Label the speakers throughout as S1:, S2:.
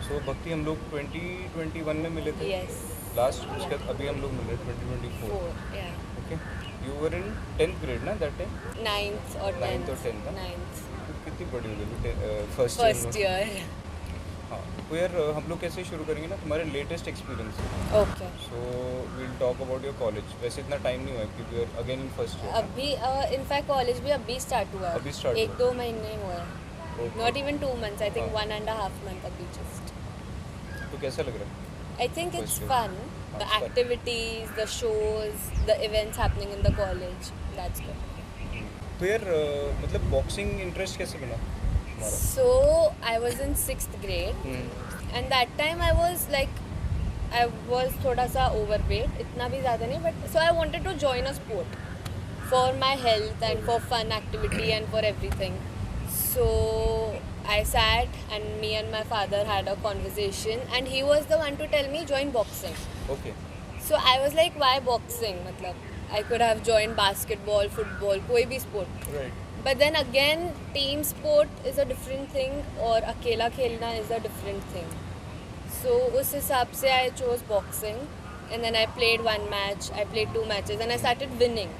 S1: सो भक्ति हम लोग 2021 में मिले थे
S2: Yes.
S1: लास्ट, उसके
S2: Yeah.
S1: बाद अभी हम लोग मिले 2024।
S2: 4. Yeah.
S1: Okay, you were in 10th grade ना that time?
S2: 9th or
S1: 9th और
S2: 10th.
S1: 10th,
S2: 9th.
S1: तो कितनी बड़ी हो गई फर्स्ट ईयर
S2: First
S1: में।
S2: year.
S1: हाँ, तो यार हम लोग कैसे शुरू करेंगे ना, तुम्हारे latest experience.
S2: Okay.
S1: So will talk about your college. वैसे इतना टाइम नहीं हुआ है क्योंकि you're again in first year.
S2: अभी इनफैक्ट कॉलेज भी अभी स्टार्ट हुआ है.
S1: अभी start हुआ है।
S2: 1-2 महीने हुए हैं.
S1: Okay.
S2: Not even 2 months. I think
S1: हाँ।
S2: 1.5 month अभी just.
S1: तो कैसा लग रहा है?
S2: I think it's
S1: First year.
S2: fun. The
S1: It's fun.
S2: activities, the shows, the events happening in the college. That's good.
S1: तो यार मतलब बॉक्सिंग इंटरेस्ट कैसे बना तुम्हारा?
S2: So I was in 6th grade, and that time I was थोड़ा सा overweight, इतना भी ज़्यादा नहीं, but so I wanted to join a sport for my health and for fun activity and for everything. So I sat and me and my father had a conversation, and he was the one to tell me join boxing.
S1: Okay,
S2: So I was like, why boxing? मतलब I could have joined basketball, football, कोई भी sport.
S1: Right.
S2: But then again, team sport is a different thing और अकेला खेलना is a different thing. So उस हिसाब से I chose boxing, and then I played 1 match, I played 2 matches, and I started winning.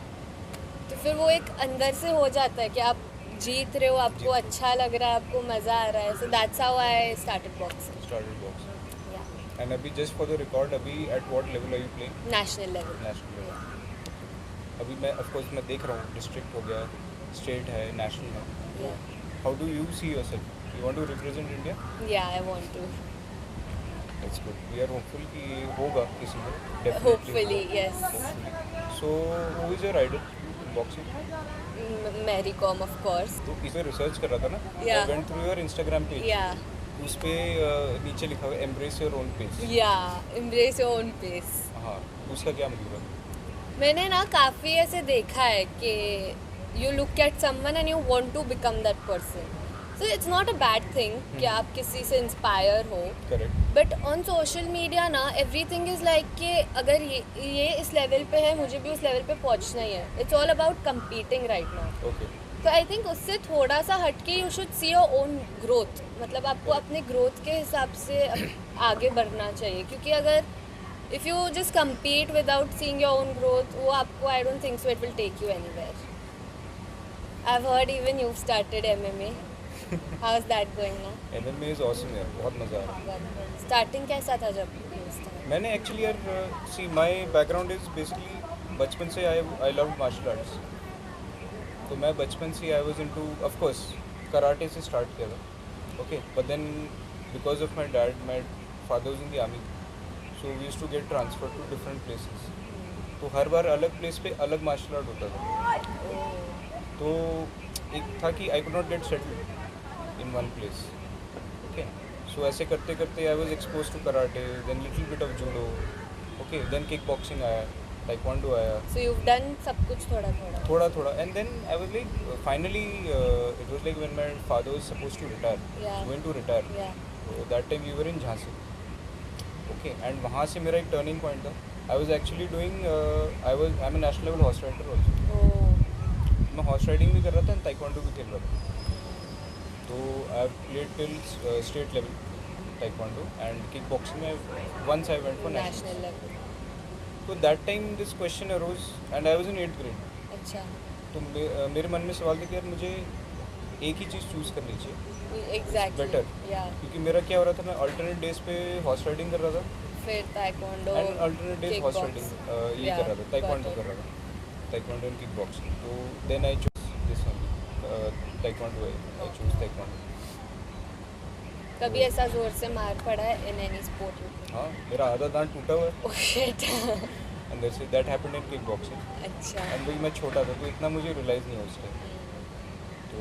S2: तो फिर वो एक अंदर से हो जाता है कि आप जीत रहे हो, आपको अच्छा लग रहा है, आपको मज़ा आ रहा है. So that's how I started boxing.
S1: Started boxing.
S2: Yeah.
S1: And अभी जस्ट फॉर द रिकॉर्ड, अभी at what level are you playing?
S2: National level.
S1: National level. अभी मैं ऑफ कोर्स मैं देख रहा हूँ, डिस्ट्रिक्ट हो गया, स्टेट है, नेशनल है।
S2: Yeah.
S1: How do you see yourself? You want to represent India?
S2: Yeah, I want to.
S1: That's good. We are hopeful कि ये होगा किसी में।
S2: Hopefully, yes.
S1: So who is your idol boxing?
S2: Mary Kom, of course.
S1: तो इस पे research कर रहा था ना,
S2: Yeah.
S1: I went through your Instagram page.
S2: Yeah.
S1: उस पे नीचे लिखा हुआ embrace your own page.
S2: Yeah. Embrace your own pace.
S1: हाँ, उसका क्या मतलब है?
S2: मैंने ना काफ़ी ऐसे देखा है कि you look at someone and you want to become that person. So it's not a bad thing कि आप किसी से इंस्पायर हो.
S1: Correct.
S2: But on social media ना एवरीथिंग इज़ लाइक कि अगर ये इस लेवल पे है, मुझे भी उस लेवल पे पहुंचना ही है. It's all about competing right now.
S1: Okay.
S2: तो आई थिंक उससे थोड़ा सा हटके you should see your own growth. मतलब आपको अपने ग्रोथ के हिसाब से आगे बढ़ना चाहिए, क्योंकि अगर if you just compete without seeing your own growth, वो आपको I don't think so it will take you anywhere. I've heard even you've started MMA. How's that going now?
S1: MMA is awesome यार, बहुत मज़ा आ रहा है।
S2: Starting कैसा था जब you started?
S1: मैंने एक्चुअली यार see my background is basically बचपन से आई लव मार्शल आर्ट्स। तो मैं बचपन से I was into, of course karate से स्टार्ट किया था। Okay, but then because of my father was in the army, so we used to get transfer to different places. तो हर बार अलग प्लेस पे अलग मार्शल आर्ट होता था। तो एक था कि I could not get settled in one place. Okay, so ऐसे करते करते I was expose to karate, then little bit of judo, okay, then kick boxing आया, ताइक्वांडो आया,
S2: So you've done सब कुछ थोड़ा थोड़ा.
S1: थोड़ा थोड़ा, and then I was like finally it was like when my father was supposed to retire,
S2: Yeah.
S1: Going to retire.
S2: Yeah.
S1: तो that time we were in Jhansi. Okay, and वहाँ से मेरा एक टर्निंग पॉइंट था। I was actually doing I am a national level horse rider also.
S2: Oh.
S1: मैं horse riding भी कर रहा था एंड ताइक्वांडो भी खेल रहा था। तो I have played till state level taekwondo, and kick boxing में once I went for
S2: National
S1: national.
S2: level.
S1: तो that time this question arose and I was in 8th grade.
S2: अच्छा.
S1: तो मेरे मन में सवाल था कि यार मुझे एक ही चीज़ चूज़ करनी चाहिए,
S2: Exactly.
S1: better.
S2: Yeah.
S1: क्योंकि मेरा क्या हो रहा था, मैं अल्टरनेट डेज पे हॉर्स राइडिंग कर रहा था
S2: फिर taekwondo.
S1: And alternate days horse
S2: kickbox.
S1: Riding ये
S2: Yeah,
S1: कर रहा था, ताइक्वांडो
S2: got it.
S1: कर रहा था, ताइक्वांडो एंड किक बॉक्सिंग। तो then I choose this one, taekwondo. I choose taekwondo.
S2: कभी ऐसा जोर से मार पड़ा है in any sport?
S1: हाँ, मेरा आधा दांत टूटा हुआ है,
S2: Oh shit.
S1: And that happened in kick boxing.
S2: अच्छा.
S1: एंड वही मैं छोटा था तो इतना मुझे रियलाइज़ नहीं हुआ उस टाइम। तो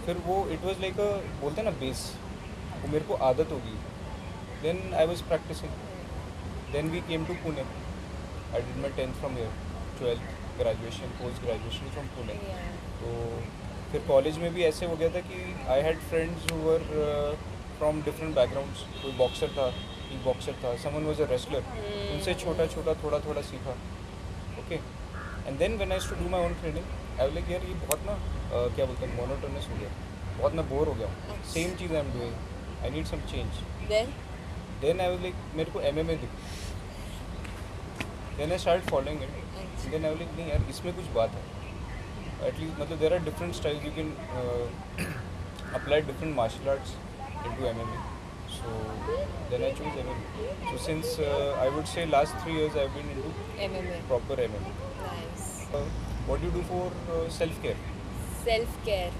S1: फिर वो इट वाज लाइक अ, बोलते हैं ना बेस, वो मेरे को आदत होगी। Then I was practicing, then we came to Pune, I did my 10th from here, 12th graduation, post graduation from Pune.
S2: Yeah.
S1: तो फिर कॉलेज में भी ऐसे हो गया था कि I had friends who were from different backgrounds. कोई बॉक्सर था, किक बॉक्सर था, समवन वाज अ रेसलर। उनसे छोटा छोटा थोड़ा थोड़ा सीखा। Okay, and then when I used to do my own training, I was like यार ये बहुत ना क्या बोलते हैं, मोनोटोनस हो गया, बहुत मैं बोर हो गया हूँ, सेम चीज़ I am doing, I need some change.
S2: Then?
S1: Then I was like मेरे को MMA दिखा, then I start following it, then I was like नहीं यार इसमें कुछ बात है, एटलीस्ट मतलब there are different styles you can apply different martial arts into MMA. So then I chose MMA. So since I would say last 3 years I've been into
S2: MMA.
S1: proper MMA.
S2: Nice.
S1: What do you do for self-care?
S2: Self-care.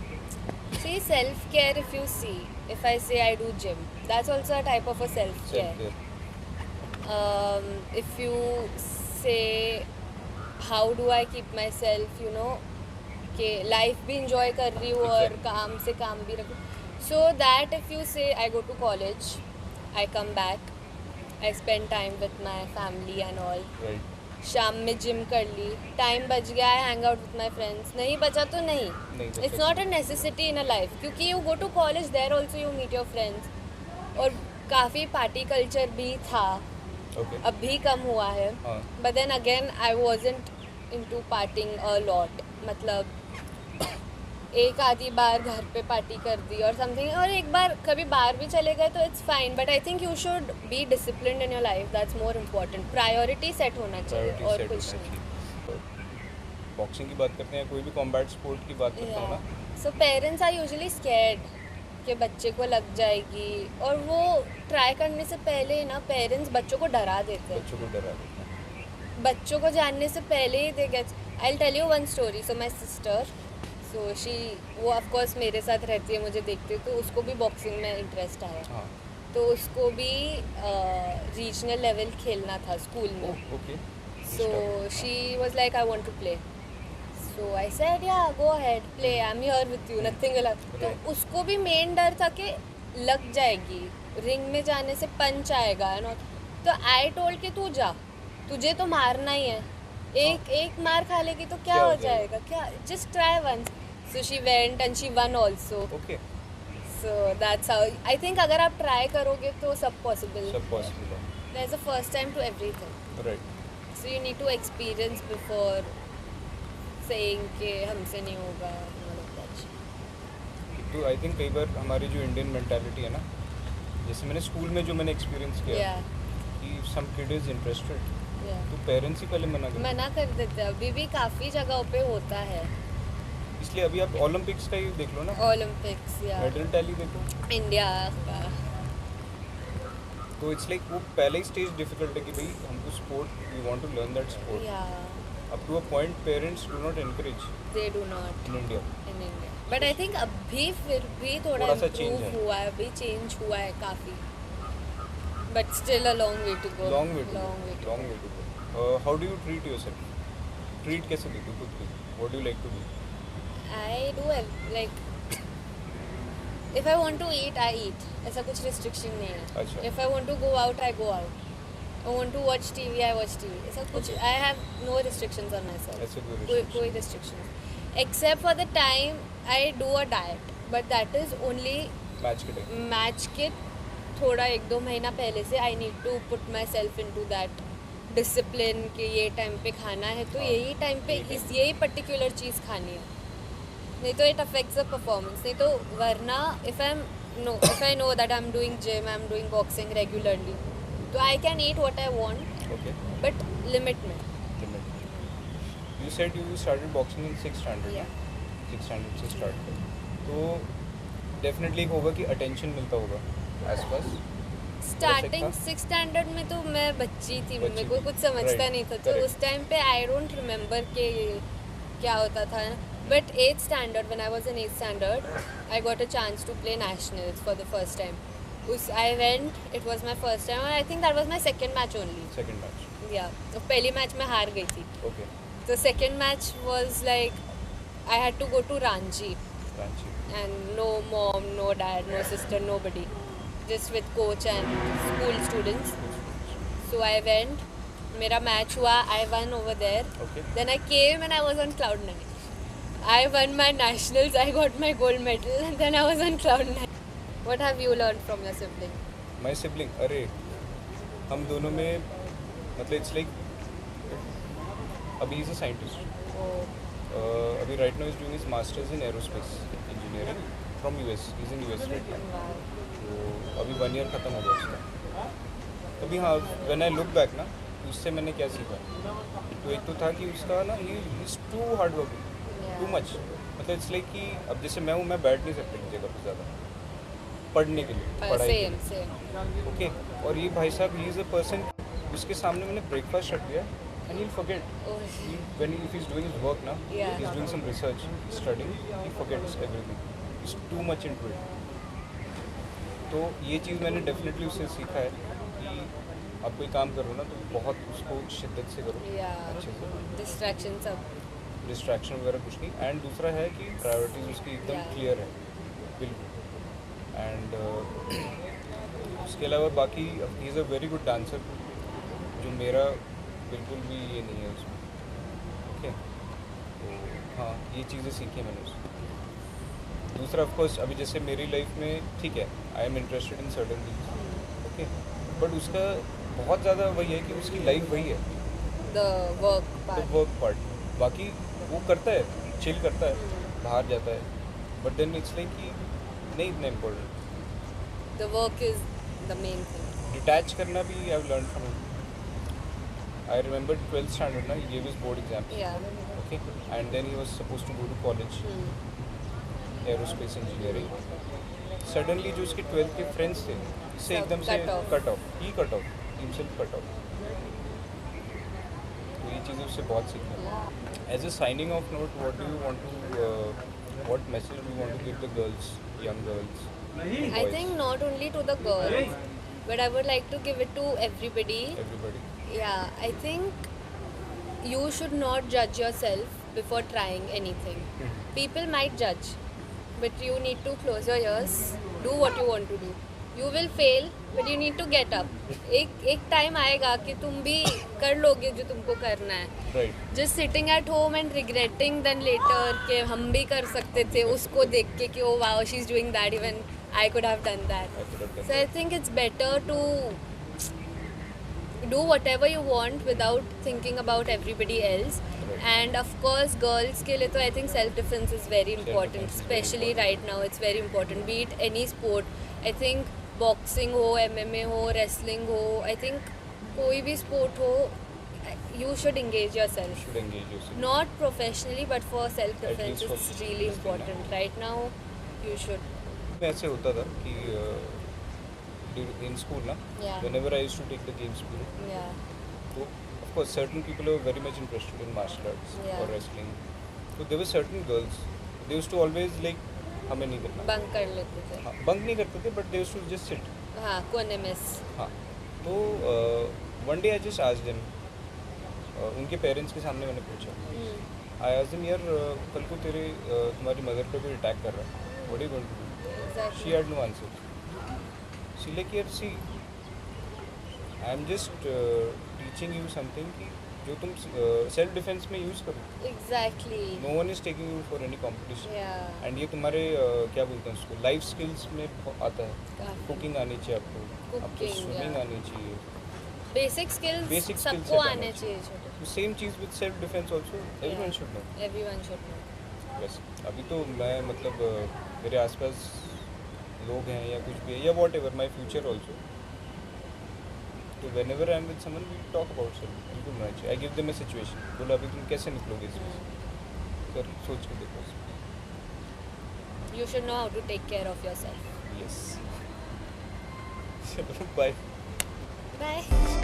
S2: See, self-care, if you see, if I say I do gym, that's also a type of a self-care.
S1: Self-care.
S2: If you say how do I keep myself, you know, कि life भी enjoy कर रही हूँ और
S1: Exactly.
S2: काम से काम भी रखूँ, so that if you say I go to college, I come back, I spend time with my family and all,
S1: Right.
S2: शाम में जिम कर ली, टाइम बच गया है hang out with my friends, नहीं बचा तो नहीं,
S1: नहीं बचा
S2: it's not a necessity in a life, क्योंकि you go to college there also you meet your friends, और काफ़ी पार्टी कल्चर भी था,
S1: Okay.
S2: अब भी कम हुआ है,
S1: हाँ.
S2: But then again I wasn't into partying a lot, मतलब एक आधी बार घर पे पार्टी कर दी और समथिंग, और एक बार कभी बाहर भी चले गए तो it's fine, but I think you should be disciplined in your life, that's more important, priority set होना चाहिए
S1: Priority
S2: और
S1: set
S2: कुछ
S1: होना
S2: नहीं.
S1: चाहिए. बॉक्सिंग की बात करते हैं, कोई भी कॉम्बैट स्पोर्ट की बात करते हो ना,
S2: so parents are usually scared कि बच्चे को लग जाएगी, और वो ट्राई करने से पहले ना पेरेंट्स बच्चों को डरा देते हैं,
S1: बच्चों को डरा देते हैं.
S2: बच्चों को जानने से पहले ही they get. I will tell you one story. So my sister, so she, वो ऑफ कोर्स मेरे साथ रहती है, मुझे देखती है, तो उसको भी बॉक्सिंग में इंटरेस्ट आया,
S1: हाँ.
S2: तो उसको भी रीजनल लेवल खेलना था स्कूल में.
S1: Okay.
S2: So she was like, I want to play. So I said, yeah, go ahead, play. I'm here with you. Nothing will happen. तो
S1: Right.
S2: उसको भी मेन डर था कि लग जाएगी, रिंग में जाने से पंच आएगा है ना. तो आई टोल्ड कि तू जा, तुझे तो मारना ही है, एक मार खा लेगी तो क्या हो जाएगा, क्या, just try once. So she went and she won also.
S1: Okay.
S2: So that's how I think अगर आप ट्राई करोगे तो सब पॉसिबल.
S1: सब पॉसिबल है.
S2: There is a first time to everything.
S1: Right.
S2: So you need to experience before saying कि हमसे नहीं होगा.
S1: तो आई थिंक कई बार हमारी जो इंडियन मेंटालिटी है ना, जैसे मैंने स्कूल में जो मैंने एक्सपीरियंस किया
S2: Yeah,
S1: कि some kid is interested,
S2: yeah.
S1: तो पेरेंट्स ही पहले मना करते हैं.
S2: मना कर देते हैं, अभी भी काफ़ी जगहों पे होता है.
S1: इसलिए अभी आप ओलंपिक्स का ही देख लो ना,
S2: ओलंपिक्स या
S1: मेडल टैली देखो,
S2: इंडिया का.
S1: तो इट्स लाइक वो पहले ही स्टेज डिफिकल्ट है कि भाई हमको sport, we want to learn that sport.
S2: या
S1: up to a point parents do not encourage
S2: they do not
S1: in India.
S2: In India, but I think अभी फिर भी थोड़ा
S1: थोड़ा सा change
S2: इम्प्रूव
S1: है.
S2: हुआ है, अभी चेंज हुआ है काफ़ी, but still a long way to go.
S1: Long way to
S2: long way to
S1: long way to go. How do you treat yourself? Treat कैसे देते हो खुद को? What do you like to do?
S2: I do like if I want to eat, I eat. ऐसा कुछ restriction नहीं है.
S1: अच्छा.
S2: If I want to go out, I go out. I want to watch TV, I watch TV. ऐसा कुछ,
S1: Okay.
S2: I have no restrictions on myself.
S1: ऐसे कोई
S2: कोई
S1: restrictions?
S2: restrictions. Except for the time I do a diet, but that is only
S1: match के time.
S2: match के थोड़ा 1-2 महीना पहले से I need to put myself into that discipline कि ये टाइम पे खाना है तो
S1: हाँ.
S2: यही टाइम पे यही पर्टिकुलर चीज़ खानी है, नहीं तो इट अफेक्ट्स द परफॉर्मेंस. नहीं तो वरना if I know that I am doing gym, I am doing boxing regularly, तो I can eat what I want,
S1: okay.
S2: But limit में.
S1: You said you started boxing in 6th standard.
S2: Yeah.
S1: 6th standard से start कर. तो definitely होगा कि attention मिलता होगा आसपास.
S2: स्टार्टिंग
S1: था?
S2: 6th स्टैंडर्ड में तो मैं बच्ची थी,
S1: बच्ची
S2: मेरे को
S1: थी.
S2: कुछ समझता
S1: Right.
S2: नहीं था, तो
S1: Correct.
S2: उस टाइम पे आई डोंट रिमेम्बर के क्या होता था. But 8th standard, when I was in 8th standard, I got a chance to play nationals for the first time. I went, it was my first time, और I think that was my second match only.
S1: Second match.
S2: या तो पहली match में हार गई थी,
S1: okay.
S2: तो second match was like I had to go to Ranchi,
S1: Ranchi.
S2: and no mom, no dad, no sister, nobody, just with coach and school students. So I went, मेरा match हुआ, I won over there.
S1: Okay.
S2: Then I came and I was on cloud 9. I won my nationals, I got my gold medal, and then I was on cloud 9. What have you learned from your sibling?
S1: My sibling, अरे हम दोनों में मतलब it's like अभी is a scientist.
S2: Oh,
S1: अभी right now is doing his masters in aerospace engineering from US. Is in US right now.
S2: wow.
S1: तो अभी 1 year ख़त्म हो गया उसका. अभी हाँ, व्हेन आई लुक बैक ना, उससे मैंने क्या सीखा, तो एक तो था कि उसका ना ही is too hard working, too much, मतलब इट्स लाइक कि अब जैसे मैं हूँ, मैं बैठ नहीं सकता एक जगह पर ज़्यादा पढ़ने के लिए, पढ़ाई के
S2: सेम
S1: लिए,
S2: सेम
S1: ओके। और ये भाई साहब, ही इज़ अ पर्सन, उसके सामने मैंने ब्रेकफास्ट रख दिया and he forget when if he's doing his work now,
S2: Yeah.
S1: he's doing some research, he's studying, he forgets everything, he's too much into it. तो ये चीज़ मैंने डेफिनेटली उससे सीखा है कि आप कोई काम करो ना तो बहुत उसको शिद्दत से करो,
S2: या
S1: अच्छे से,
S2: डिस्ट्रैक्शन सब
S1: डिस्ट्रैक्शन वगैरह कुछ नहीं। एंड दूसरा है कि प्रायोरिटीज़ उसकी एकदम
S2: Yeah.
S1: क्लियर है, बिल्कुल। एंड उसके अलावा बाकी he is a very good dancer, जो मेरा बिल्कुल भी ये नहीं है उसमें, ओके। तो हाँ, ये चीज़ें सीखी हैं मैंने उससे। दूसरा ऑफकोर्स अभी जैसे मेरी लाइफ में ठीक है, I am interested in certain things, okay, but उसका बहुत ज़्यादा वही है कि उसकी लाइफ वही है,
S2: द वर्क
S1: तो
S2: पार्ट
S1: वर्क पार्ट, बाकी वो करता है, चिल करता है, बाहर जाता है, बट देन इट्स लाइक कि नहीं इतना important.
S2: The work is the main thing
S1: detach करना भी I have learn from, I remember 12th standard ना, ये was board exams,
S2: या
S1: okay, and then he was supposed to go to college, aerospace engineering. Suddenly जो उसके 12th के friends थे, उससे
S2: सब
S1: एकदम से
S2: cut off.
S1: cut off, he cut off, himself cut off. तो ये चीज़ें उससे बहुत सीखना है। As a signing off note, what do you want to, what message do you want to give the girls, young girls?
S2: I
S1: boys,
S2: think not only to the girls, but I would like to give it to everybody.
S1: everybody.
S2: Yeah, I think you should not judge yourself before trying anything. People might judge, but you need to close your ears, do what you want to do. You will fail, but you need to get up. एक time आएगा कि तुम भी कर लोगे जो तुमको करना है.
S1: Right.
S2: Just sitting at home and regretting then later कि हम भी कर सकते थे उसको देख के कि oh wow she's doing that, even I could have done that.
S1: I could have done
S2: So I
S1: that.
S2: think it's better to do whatever you want without thinking about everybody else.
S1: Right.
S2: And of course girls के लिए तो I think self defense is very important,
S1: Self-defense is very
S2: especially right now it's very important, be it any sport. I think boxing हो, MMA हो, wrestling हो, I think कोई भी sport हो, you should engage yourself.
S1: Should engage yourself.
S2: Not professionally, but for self defense
S1: At least for
S2: it's really
S1: this thing,
S2: important. Right now you should.
S1: में ऐसे होता था कि इन स्कूल ना,
S2: Yeah.
S1: whenever I used to take the games period,
S2: Yeah.
S1: तो of course certain people are very much interested in martial arts
S2: Yeah.
S1: or wrestling, so there were certain girls, they used to always like हमें नहीं करना,
S2: bunk कर लेते थे.
S1: हाँ bunk नहीं करते थे, but they used to just sit,
S2: हाँ, कोने मिस.
S1: हाँ। तो one day I just asked them, उनके पेरेंट्स के सामने मैंने पूछा, I asked them, यार कल को तुम्हारी मदर पे कोई अटैक कर रहा है, what are you going to do? She
S2: Exactly.
S1: had no answer. She like, यार see, I am just teaching you something कि जो तुम सेल्फ डिफेंस में यूज़ करो.
S2: Exactly.
S1: No one is taking you for any competition.
S2: Yeah.
S1: And ये तुम्हारे क्या बोलते हैं उसको, लाइफ स्किल्स में आता है.
S2: काफी.
S1: कुकिंग आनी चाहिए आपको
S2: Cooking,
S1: स्विमिंग
S2: yeah.
S1: आनी चाहिए.
S2: Basic skills
S1: Basic skills
S2: सबको
S1: set
S2: आने
S1: आना
S2: चाहिए छोटे.
S1: Same cheese with self defence also, everyone should know.
S2: Everyone should know.
S1: बस अभी तो मैं मतलब मेरे आसपास लोग हैं या कुछ भी है या whatever my future also, तो whenever I am with someone we talk about self, बिल्कुल होना चाहिए. I give them a situation, बोला अभी तुम कैसे निकलोगे इसमें, कर सोच के देखो.
S2: You should know how to take care of yourself.
S1: Yes. चलो बाय.
S2: Bye.